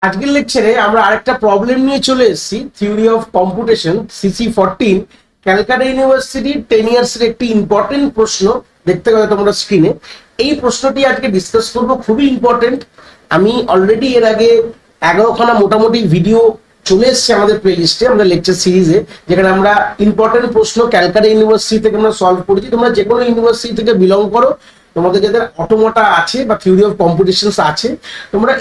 আজকের লেকচারে আমরা আরেকটা প্রবলেম নিয়ে চলে এসেছি। Theory of computation CC14 Calcutta ইউনিভার্সিটির 10 ইয়ার্সের একটি ইম্পর্টেন্ট প্রশ্ন দেখতে পাবে তোমরা স্ক্রিনে। এই প্রশ্নটি আজকে ডিসকাস করব, খুবই ইম্পর্টেন্ট। আমি অলরেডি এর আগে 11খানা মোটামুটি ভিডিও চলে এসছে আমাদের প্লেলিস্টে, আমাদের লেকচার সিরিজে, যেখানে আমরা ইম্পর্টেন্ট প্রশ্ন ক্যালকাটা ইউনিভার্সিটি থেকে আমরা সলভ করেছি। তোমরা যে কোনো ইউনিভার্সিটি থেকে বিলং করো, তোমাদের যাদের অটোমাটা আছে বা থিওরি অফ কম্পিটিশনস আছে, তোমরা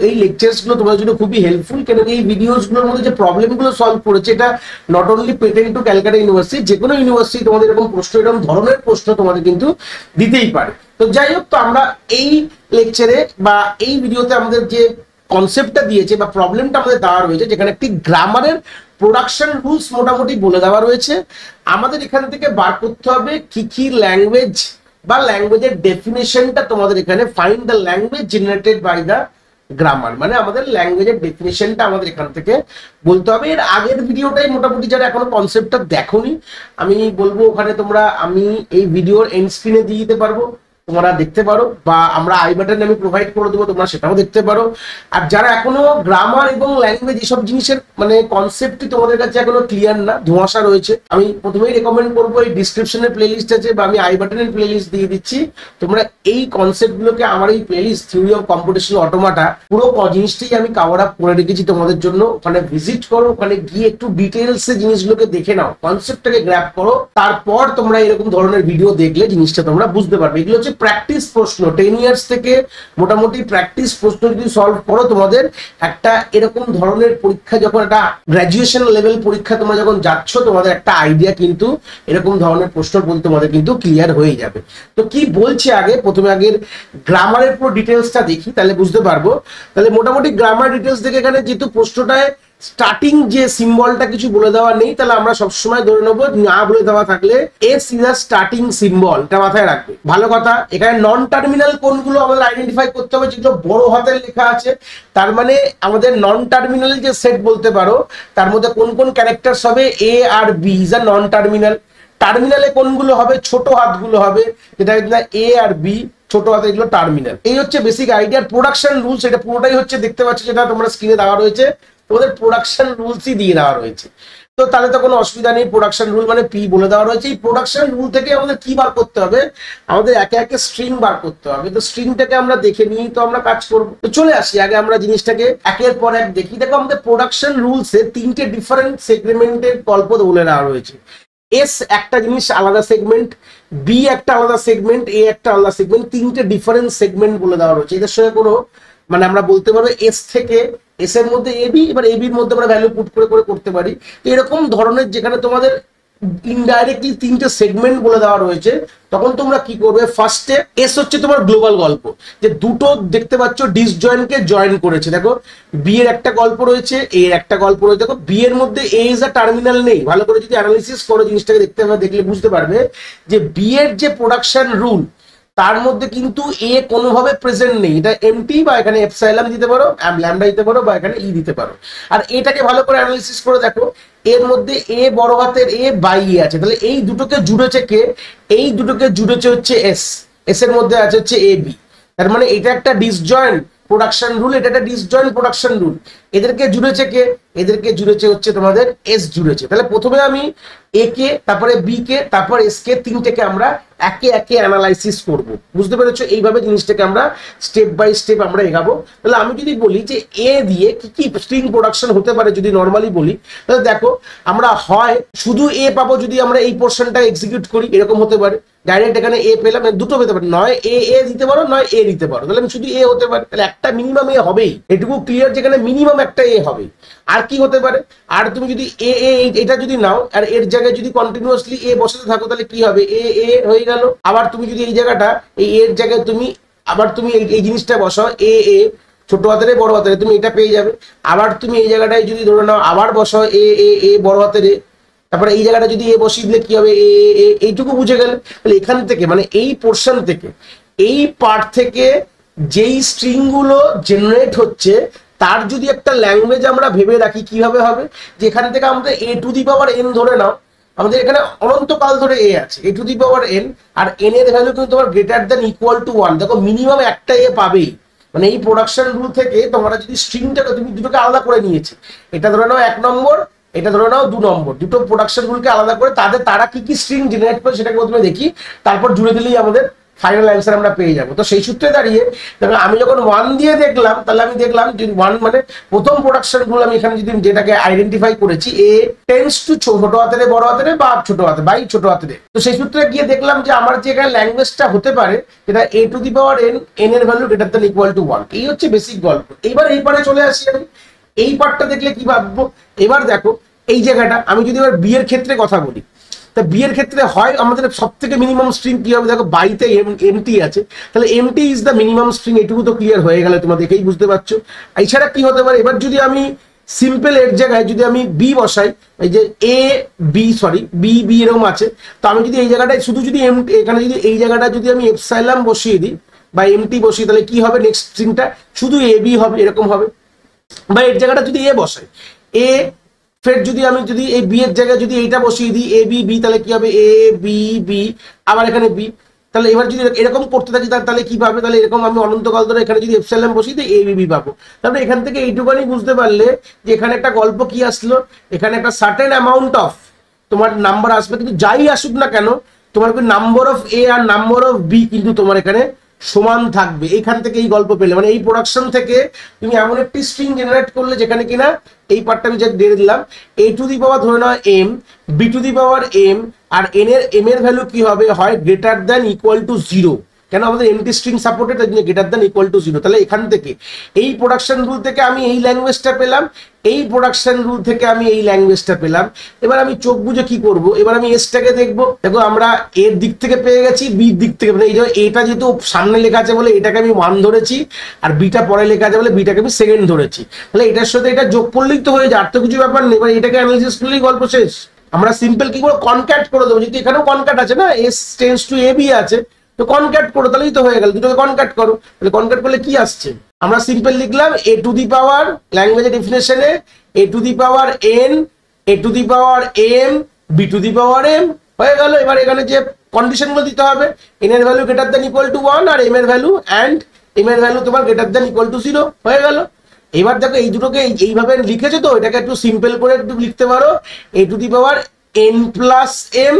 এই লেকচার্স গুলো তোমাদের জন্য খুবই হেল্পফুল। কেন এই ভিডিওস গুলোর মধ্যে যে প্রবলেম গুলো সলভ করেছে, এটা not only patent to Calcutta university, যে কোনো ইউনিভার্সিটি তোমাদের এরকম প্রশ্ন, এরকম ধরনের প্রশ্ন তোমাদের কিন্তু দিতেই পারে। তো যাই হোক, তো আমরা এই লেকচারে বা এই ভিডিওতে আমাদের যে কনসেপ্টটা দিয়েছে বা প্রবলেমটা আমাদের দেওয়া রয়েছে, যেখানে একটি গ্রামারের প্রোডাকশন রুলস মোটামুটি বলে দেওয়া রয়েছে। আমাদের এখান থেকে বার করতে হবে কি কি ল্যাঙ্গুয়েজ বা ল্যাঙ্গুয়েজের ডেফিনেশনটা তোমাদের এখানে find the language generated by the grammar, মানে আমাদের ল্যাঙ্গুয়েজের ডেফিনেশনটা আমাদের এখান থেকে বলতে হবে। এর আগের ভিডিওটাই মোটামুটি যারা এখনো কনসেপ্টটা দেখোনি, আমি বলবো ওখানে আমি এই ভিডিওর এন্ড স্ক্রিনে দিয়ে দিতে পারবো, তোমরা দেখতে পারো, বা আমরা আই বাটন আমি প্রোভাইড করে দেবো, তোমরা সেটাও দেখতে পারো। আর যারা এখনো গ্রামার এবং ল্যাঙ্গুয়েজ এসব জিনিসের মানে কনসেপ্টই তোমাদের কাছে এখনো ক্লিয়ার না, ধোঁয়াশা রয়েছে, আমি প্রথমেই রেকমেন্ড করবো এই ডিসক্রিপশনের প্লেলিস্ট আছে বা আমি আই বাটনের প্লেলিস্ট দিয়ে দিচ্ছি। তোমরা এই কনসেপ্টগুলোকে আমার এই প্লেলিস্ট থিওরি অফ কম্পিটিশন অটোমাটা পুরো জিনিসটাই আমি কভার আপ করে রেখেছি তোমাদের জন্য। ওখানে ভিজিট করো, ওখানে গিয়ে একটু ডিটেলসে জিনিসগুলোকে দেখে নাও, কনসেপ্টটাকে গ্র্যাব করো, তারপর তোমরা এরকম ধরনের ভিডিও দেখলে জিনিসটা তোমরা বুঝতে পারবে। এগুলো হচ্ছে প্র্যাকটিস প্রশ্ন, 10 ইয়ার্স থেকে মোটামুটি প্র্যাকটিস প্রশ্ন যদি সলভ করো, তোমাদের একটা এরকম ধরনের পরীক্ষা, যখন একটা গ্র্যাজুয়েশন লেভেল পরীক্ষা তোমরা যখন যাচ্ছ, তোমাদের একটা আইডিয়া কিন্তু এরকম ধরনের প্রশ্ন বলতে তোমাদের কিন্তু ক্লিয়ার হয়ে যাবে। তো কি বলছে আগে, প্রথমে আগের গ্রামারের পুরো ডিটেলসটা দেখি, তাহলে বুঝতে পারবো। তাহলে মোটামুটি গ্রামার ডিটেলস দেখে এখানে যেহেতু প্রশ্নটায় স্টার্টিং যে সিম্বলটা কিছু বলে দেওয়া নেই, তাহলে আমরা সবসময় ধরে নেবো না বলে দেওয়া থাকলে S is a starting symbol, এটা মাথায় রাখবে। ভালো কথা, এখানে নন টার্মিনাল কোনগুলো আমাদের আইডেন্টিফাই করতে হবে, যেগুলো বড় হাতের লেখা আছে, তার মানে আমাদের নন টার্মিনাল যে সেট বলতে পারো, তার মধ্যে কোন কোন ক্যারেক্টারস হবে, এ আর B is a non terminal. টার্মিনালে কোনগুলো হবে, ছোট হাতগুলো হবে, যেটা এ আর বি ছোট হাতে, এগুলো টার্মিনাল। এই হচ্ছে বেসিক আইডিয়ার প্রোডাকশন রুলস, এটা পুরোটাই হচ্ছে দেখতে পাচ্ছ, যেটা তোমরা স্ক্রিনে দেওয়া রয়েছে, তোমাদের প্রোডাকশন রুলসই দিয়ে দেওয়া রয়েছে। তো তাহলে তো কোনো অসুবিধা নেই, প্রোডাকশন রুল মানে পি বলে দেওয়া রয়েছে। এই প্রোডাকশন রুল থেকে আমাদের কি বার করতে হবে, আমাদের একে একে স্ট্রিং বার করতে হবে। তো স্ট্রিংটাকে আমরা দেখে নিই, তো আমরা কাজ করবো। তো চলে আসি, আগে আমরা জিনিসটাকে একের পর এক দেখি। দেখো, আমাদের প্রোডাকশন রুলসে 3টে ডিফারেন্ট সেগমেন্টের গল্প বলে দেওয়া রয়েছে। এস একটা জিনিস আলাদা সেগমেন্ট, বি একটা আলাদা সেগমেন্ট, এ একটা আলাদা সেগমেন্ট, 3টে ডিফারেন্ট সেগমেন্ট বলে দেওয়া রয়েছে। এদের সঙ্গে কোনো মানে আমরা বলতে পারবো এস থেকে, এস এর মধ্যে এবি, এবার এবির মধ্যে আমরা ভ্যালু পুট করে করে করতে পারি। তো এরকম ধরনের যেখানে তোমাদের ইনডাইরেক্টলি 3টে সেগমেন্ট বলে দেওয়া রয়েছে, তখন তোমরা কি করবে, ফার্স্টে এস হচ্ছে তোমার গ্লোবাল গল্প, যে দুটো দেখতে পাচ্ছ ডিসজয়েন্টকে জয়েন করেছে। দেখো, বি এর একটা গল্প রয়েছে, এ এর একটা গল্প রয়েছে। দেখো, বি এর মধ্যে এ ইজ আ টার্মিনাল নেই। ভালো করে যদি অ্যানালিসিস করো জিনিসটাকে দেখলে বুঝতে পারবে যে বি এর যে প্রোডাকশন রুল, তার মধ্যে কিন্তু এ কোনোভাবে প্রেজেন্ট নেই। এটা এমটি, বা এখানে এপসাইলন দিতে পারো, ল্যামডা দিতে পারো, বা এখানে ই দিতে পারো। আর এটাকে ভালো করে অ্যানালিসিস করে দেখো, এর মধ্যে এ বড় হাতের এ বাই এ আছে, তাহলে এই দুটোকে জুড়েছে কে, এই দুটোকে জুড়েছে হচ্ছে এস, এস এর মধ্যে আছে হচ্ছে এ বি। তার মানে এটা একটা ডিসজয়েন্ট প্রোডাকশন রুল, এটা একটা ডিসজয়েন্ট প্রোডাকশন রুল। এদেরকে জুড়েছে কে, এদেরকে জুড়েছে হচ্ছে তোমাদের এস জুড়েছে। তাহলে প্রথমে আমি এ কে, তারপরে বি কে, তারপর এস কে, 3টেকে আমরা একে একে অ্যানালাইসিস করব। বুঝতে পেরেছো? এইভাবে জিনিসটাকে আমরা স্টেপ বাই স্টেপ আমরা এগাবো। তাহলে আমি যদি বলি যে এ দিয়ে কি কি স্ট্রিং প্রোডাকশন হতে পারে, যদি নর্মালি বলি, তাহলে দেখো আমরা হয় শুধু এ পাবো যদি আমরা এই পোর্শনটা এক্সিকিউট করি, এরকম হতে পারে। ডাইরেক্ট এখানে এ পেলাম, দুটো পেতে পারে, নয় এ এ দিতে পারো, নয় এ দিতে পারো। তাহলে আমি শুধু এ হতে পারে, তাহলে একটা মিনিমাম এ হবেই, এটুকু ক্লিয়ার, যেখানে মিনিমাম একটা এ হবে। আর কি হতে পারে, আর তুমি যদি এ এ এটা যদি নাও, আর এর জায়গায় যদি কন্টিনিউয়াসলি এ বসাতে থাকো, তাহলে কি হবে, এ এ হয়ে গেল। আবার তুমি যদি এই জায়গাটা, এই এর জায়গায় তুমি আবার তুমি এই জিনিসটা বসাও, এ এ ছোট হাতের বড় হাতের, তুমি এটা পেয়ে যাবে। আবার তুমি এই জায়গাটায় যদি ধরে নাও, আবার বসাও এ এ এ বড় হাতের এ, তারপরে এই জায়গাটা যদি এ বসিয়ে দিলে কি হবে, এইটুকু বুঝে গেলে। তাহলে এখান থেকে মানে এই পোর্শন থেকে, এই পার্ট থেকে যেই স্ট্রিং গুলো জেনারেট হচ্ছে, তার যদি একটা ল্যাঙ্গুয়েজ আমরা ভেবে রাখি, কিভাবে হবে, যে এখান থেকে আমাদের এ টু দি পাওয়ার এন ধরে নাও, আমাদের এখানে অনন্তকাল ধরে এ আছে, A to the power N, আর এন এর ভ্যালু কিন্তু তোমার গ্রেটার দ্যান ইকুয়াল টু 1। দেখো, মিনিমাম একটা এ পাবেই, মানে এই প্রোডাকশন রুল থেকে তোমরা যদি স্ট্রিংটাকে তুমি দুটোকে আলাদা করে নিয়েছে, এটা ধরে নাও 1 নম্বর, এটা ধরে নাও 2 নম্বর, দুটো প্রোডাকশন রুলকে আলাদা করে তারা কি স্ট্রিং জেনারেট করে সেটাকে প্রথমে দেখি, তারপর জুড়ে দিলেই আমাদের ফাইনাল অ্যান্সার আমরা পেয়ে যাবো। তো সেই সূত্রে দাঁড়িয়ে দেখো আমি যখন 1 দিয়ে দেখলাম, তাহলে আমি দেখলাম যে 1 মানে প্রথম প্রোডাকশন রুল আমি এখানে যদি যেটাকে আইডেন্টিফাই করেছি, এ টেন্ডস টু ছোট হাতের বড় হাতের বা ছোট হাতের বাই ছোট হাতের। তো সেই সূত্রে গিয়ে দেখলাম যে আমার যে এখানে ল্যাঙ্গুয়েজটা হতে পারে যেটা a two the power n, n এর value greater than equal to 1। এই হচ্ছে বেসিক গল্প। এইবার এই পারে চলে আসি আমি, এই পার্টটা দেখলে কি ভাববো। এবার দেখো এই জায়গাটা আমি যদি এবার বি এর ক্ষেত্রে কথা বলি, তা বি এর ক্ষেত্রে হয় আমাদের সব থেকে মিনিমাম স্ট্রিং কি হবে, দেখো বাইতে এমটি আছে, তাহলে MT is the minimum string. এটুকু তো ক্লিয়ার হয়ে গেলে তোমরা দেখেই বুঝতে পারছো। এছাড়া কি হতে পারে, এবার যদি আমি সিম্পল এর জায়গায় যদি আমি বি বসাই, এই যে বি এরকম আছে, তো আমি যদি এই জায়গাটায় শুধু যদি এখানে যদি এই জায়গাটা যদি আমি এপসাইলন বসিয়ে দিই বা এমটি বসিয়ে, তাহলে কি হবে, নেক্সট স্ট্রিংটা শুধু এ বি হবে, এরকম হবে। বা এর জায়গাটা যদি এ বসাই, এ ফের যদি আমি যদি এই বি এর জায়গায় যদি এইটা বসিয়ে দিই এ বি বি, তাহলে কি হবে, এ বি বি, আবার এখানে বি। তাহলে এবার যদি এরকম করতে থাকি তাহলে কি পাবে, তাহলে এরকম আমি অনন্তকাল ধরে এখানে যদি এপসাইলন বসিয়ে দিই এ বি বি পাবো। তাহলে এখান থেকে এইটুখানি বুঝতে পারলে যে এখানে একটা গল্প কি আসলো, এখানে একটা সার্টেন অ্যামাউন্ট অফ তোমার নাম্বার আসবে, কিন্তু যাই আসুক না কেন তোমার নাম্বার অফ এ আর নাম্বার অফ বি কিন্তু তোমার এখানে সমান থাকবে। এইখান থেকে এই গল্প পেলে, মানে এই প্রোডাকশন থেকে তুমি এমন একটি স্ট্রিং জেনারেট করলে যেখানে কিনা এই পার্টটা আমি যা দিয়ে দিলাম, এ টু দি পাওয়ার ধরে নাও M, B to the power M, আর এম এর ভ্যালু কি হবে, হয় গ্রেটার দ্যান ইকুয়াল টু 0। কেন আমাদের এমটি স্ট্রিং সাপোর্টেড, তাই জন্য গ্রেটার দ্যান ইকুয়াল টু 0। তাহলে এখান থেকে এই প্রোডাকশন রুল থেকে আমি এই ল্যাঙ্গুয়েজটা পেলাম, এই প্রোডাকশন রুল থেকে আমি এই ল্যাঙ্গুয়েজটা পেলাম। এবার আমি চোখ বুঝে কি করব, এবার আমি এসটাকে দেখবো। দেখো আমরা এর দিক থেকে পেয়ে গেছি, বির দিক থেকে, মানে এই যে এটা যেহেতু সামনে লেখা আছে বলে এটাকে আমি 1 ধরেছি, আর বিটা পরে লেখা আছে বলে বিটাকে আমি 2nd ধরেছি। তাহলে এটার সাথে এটা যোগ করলেই তো হয়ে যায়, আর তো কিছু ব্যাপার নেই। এবার এটাকে অ্যানালাইসিস করলেই গল্প শেষ। আমরা সিম্পল কি করে কনক্যাট করে দেবো, যেহেতু এখানেও কনক্যাট আছে না, S tends to A B আছে, তো কনক্যাট করো, তাহলেই তো হয়ে গেল। দুটোকে কনক্যাট করো, তাহলে কনক্যাট করলে কি আসছে, আমরা সিম্পল লিখলাম এ টু দি পাওয়ার ল্যাঙ্গুয়েজের ডেফিনেশনে A to the power N, A to the power M, B to the power M হয়ে গেল। এবার এখানে যে কন্ডিশনগুলো দিতে হবে, এন এর value greater than equal to 1 আর এম এর ভ্যালু তোমার গ্রেটার দ্যান ইকুয়াল টু 0 হয়ে গেল। এবার দেখো এই দুটোকে এইভাবে লিখেছো, তো এটাকে একটু সিম্পল করে একটু লিখতে পারো, A to the power N plus M,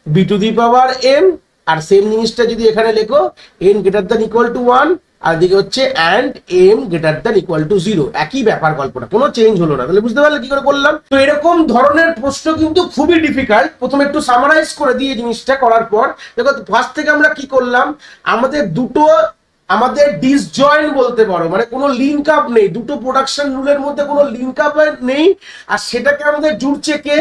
B to the power M, আর সেম জিনিসটা যদি এখানে লেখো N greater than equal to 1 আর দিকে হচ্ছে and M greater than equal to 0। একই ব্যাপার, গল্পটা কোনো চেঞ্জ হলো না। তাহলে বুঝতে পারলে কি করে করলাম। তো এরকম ধরনের প্রশ্ন কিন্তু খুবই ডিফিকাল্ট। প্রথমে একটু সামারাইজ করে দিয়ে জিনিসটা করার পর দেখো ফার্স্ট থেকে আমরা কি করলাম, আমাদের ডিসজয়েন্ট বলতে পারো, মানে কোনো লিঙ্ক আপ নেই, দুটো প্রোডাকশন রুলের মধ্যে কোনো লিঙ্ক আপ নেই, আর সেটাকে আমাদের জুড়ছে কে,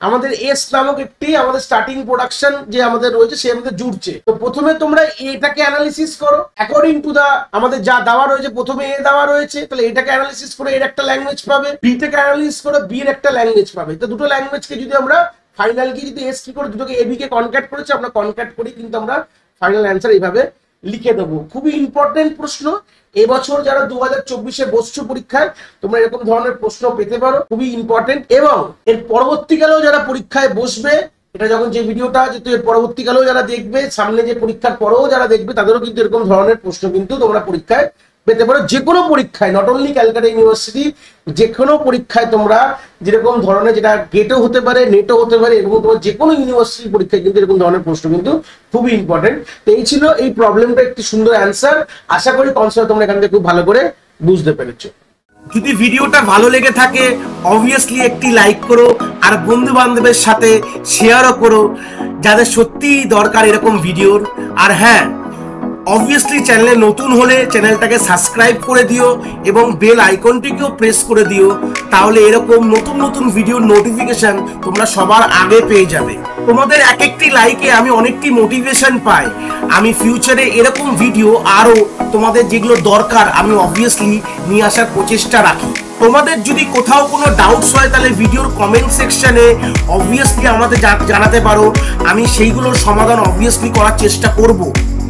আমাদের এস নামক একটি আমাদের স্টার্টিং প্রোডাকশন যে আমাদের রয়েছে সে আমাদের জুড়ছে। তো প্রথমে তোমরা এটাকে অ্যানালিসিস করো অ্যাকর্ডিং টু দা আমাদের যা দেওয়া রয়েছে। প্রথমে এ দেওয়া রয়েছে, তাহলে এটাকে অ্যানালিসিস করে এর একটা ল্যাঙ্গুয়েজ পাবে, বি থেকে অ্যানালিসিস করে বি এর একটা ল্যাঙ্গুয়েজ পাবে। তো দুটো ল্যাঙ্গুয়েজকে যদি আমরা ফাইনাল কি যদি এস কি করে দুটোকে এ বি কে কনক্যাট করেছে, আমরা কনক্যাট করি কিন্তু আমরা ফাইনাল অ্যান্সার এইভাবে লিখে দেবো। খুবই ইম্পর্টেন্ট প্রশ্ন। এবছর যারা 2024-এ বসছো পরীক্ষায়, তোমরা এরকম ধরনের প্রশ্ন পেতে পারো, খুবই ইম্পর্টেন্ট। এবং এর পরবর্তীকালেও যারা পরীক্ষায় বসবে, এটা যখন যে ভিডিওটা যেহেতু এর পরবর্তীকালেও যারা দেখবে, সামনে যে পরীক্ষার পরেও যারা দেখবে, তাদেরও কিন্তু এরকম ধরনের প্রশ্ন কিন্তু তোমরা পরীক্ষায় পেতে পারো। যে কোনো পরীক্ষায়, নট অনলি ক্যালকাটা ইউনিভার্সিটি, যে কোনো পরীক্ষায় তোমরা যেরকম ধরনের, যেটা গেটও হতে পারে, নেটও হতে পারে, এরকম তোমার যে কোনো ইউনিভার্সিটির পরীক্ষায় কিন্তু এরকম ধরনের প্রশ্ন কিন্তু খুবই ইম্পর্টেন্ট। তো এই ছিল এই প্রবলেমটা একটি সুন্দর অ্যান্সার। আশা করি কনসেপ্ট তোমরা এখান থেকে খুব ভালো করে বুঝতে পেরেছো। যদি ভিডিওটা ভালো লেগে থাকে অবভিয়াসলি একটি লাইক করো, আর বন্ধু বান্ধবের সাথে শেয়ারও করো যাদের সত্যিই দরকার এরকম ভিডিওর। আর হ্যাঁ, অবভিয়াসলি চ্যানেলে নতুন হলে চ্যানেলটাকে সাবস্ক্রাইব করে দিও এবং বেল আইকনটিকেও প্রেস করে দিও, তাহলে এরকম নতুন নতুন ভিডিওর নোটিফিকেশন তোমরা সবার আগে পেয়ে যাবে। তোমাদের এক একটি লাইকে আমি অনেকটি মোটিভেশন পাই, আমি ফিউচারে এরকম ভিডিও আরো তোমাদের যেগুলো দরকার আমি অবভিয়াসলি নিয়ে আসার প্রচেষ্টা রাখি। তোমাদের যদি কোথাও কোনো ডাউটস হয় তাহলে ভিডিওর কমেন্ট সেকশনে অবভিয়াসলি আমাদের জানাতে পারো, আমি সেইগুলোর সমাধান অবভিয়াসলি করার চেষ্টা করব।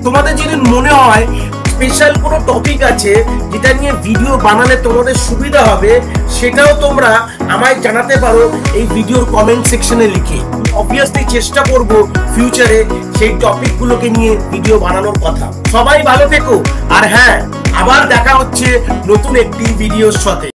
তোমাদের যদি মনে হয় স্পেশাল কোনো টপিক আছে যেটা নিয়ে ভিডিও বানালে তোমাদের সুবিধা হবে, সেটাও তোমরা আমায় জানাতে পারো এই ভিডিওর কমেন্ট সেকশনে লিখে। অবভিয়াসলি চেষ্টা করব ফিউচারে সেই টপিকগুলোকে নিয়ে ভিডিও বানানোর কথা। সবাই ভালো থেকো। আর হ্যাঁ, আবার দেখা হচ্ছে নতুন একটি ভিডিওর সাথে।